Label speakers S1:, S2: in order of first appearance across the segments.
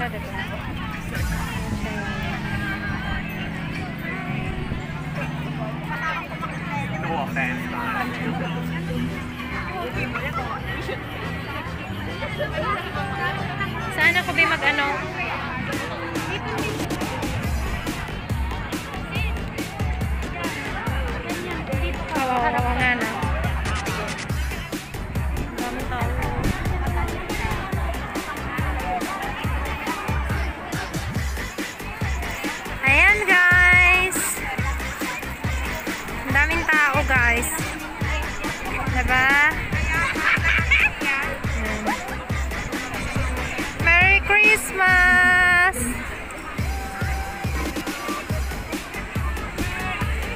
S1: nila, diba? Saan ako ba mag-ano? Oo, nga na. Daming tao. Ayan guys. Daming tao guys. Diba? Merry Christmas!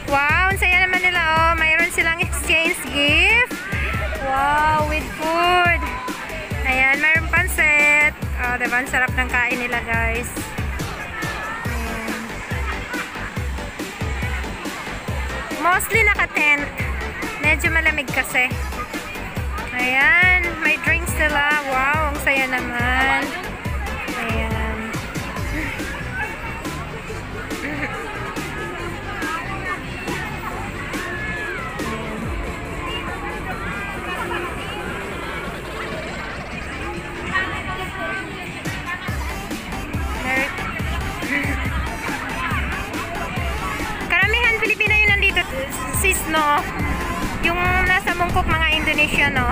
S1: Wow, ang saya naman nila oh. Mayroon silang exchange gift. Wow, with food. Ayan, mayroon pansit. Oh, diba? Ang sarap ng kain nila guys. Ayan. Mostly naka-tent. Medyo malamig kasi. Ayan, may drinks sila. Wow, ang saya naman. Ayan. Karamihan Pilipino yun nandito, sis, no? Yung nasa Mungkok, mga Indonesian, no?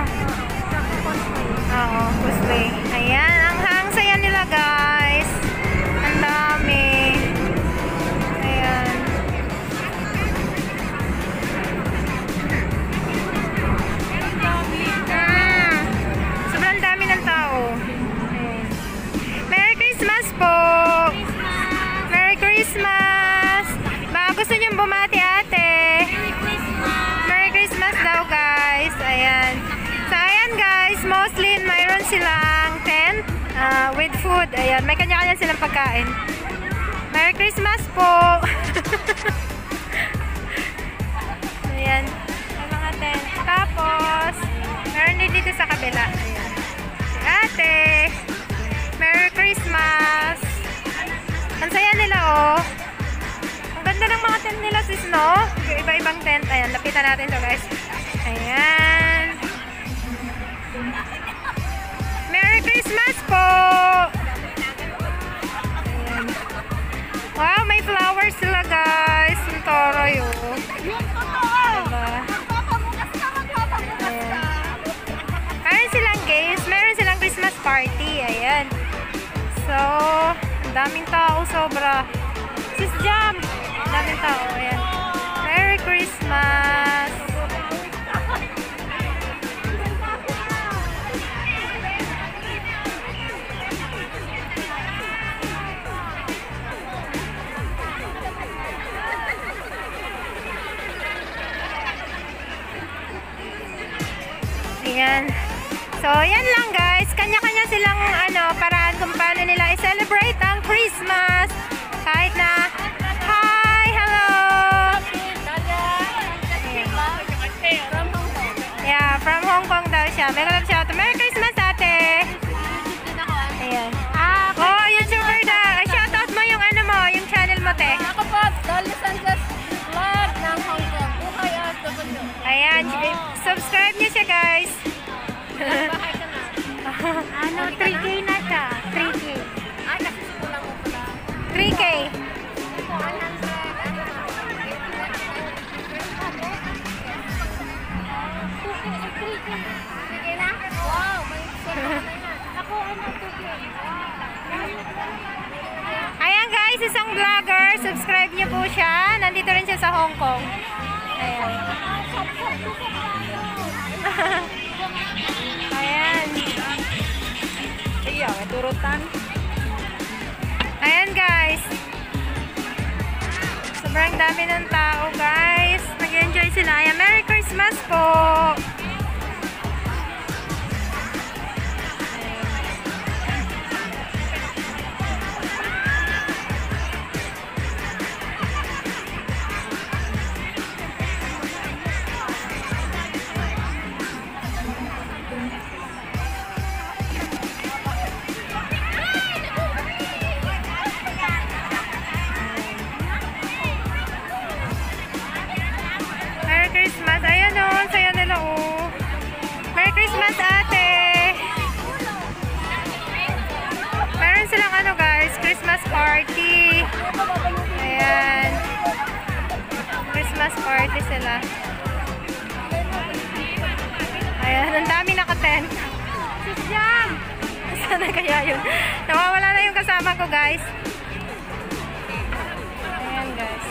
S1: Oo, Kuswe. Ayan, ang saya nila, guys. Ang dami. Ayan. Sobrang dami ng tao. Ayan. Merry Christmas po! Merry Christmas! Baka gusto niyong bumati, ate. Merry Christmas daw, guys. Ayan. So, ayan, guys. Mostly, mayroon silang tent with food. Ayan. May kanya-kanya silang pagkain. Merry Christmas po! Ayan. May mga tent. Tapos, meron din dito sa kabila. Ayan. Si ate. Merry Christmas! Ang saya nila, oh. Ang ganda ng mga tent nila, sis, no? Iba-ibang tent. Ayan, lapitan natin to, guys. Ayan. Merry Christmas po! Ayan. Wow, may flowers sila, guys. Ang toroy, oh. Diba? Ayan. Meron silang games. Meron silang Christmas party. Ayan. So, daming tao, sobra. Sis Jam! Daming tao, ayan. Merry Christmas! Ayan. So, yan lang guys. Kanya-kanya silang paraan kung paano nila i-celebrate ang Christmas. Kahit na, hi! Hello! Yeah, from Hong Kong daw siya. May kalab siya. Merry Christmas, ate! Ayan. Oh, YouTuber na. Shoutout mo yung yung channel mo, te.
S2: Ako po, Dolly Sanchez Vlog ng Hong Kong. Buhay RW.
S1: Ayan. Subscribe niyo siya, guys.
S2: Bahay ka na.
S1: 3K na siya. 3K.
S2: Ay, nakisipulang mo pala.
S1: 3K.
S2: 3K na? Wow, may sila na yan. Ako, 2K.
S1: Ayan guys, isang vlogger. Subscribe niyo po siya. Nandito rin siya sa Hong Kong. Ayan. Ayan.
S2: Iya, may turutan.
S1: Ayan guys. Sobrang dami ng tao guys. Nag-enjoy sila. Ayan, Merry Christmas po! party. Ayan. Christmas party sila. Ayan, ang dami naka-tent.
S2: Sis Jam!
S1: Sana kaya yun? Nawawala na yung kasama ko, guys. Ayan, guys.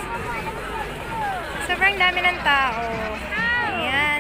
S1: Sobrang dami ng tao. Ayan.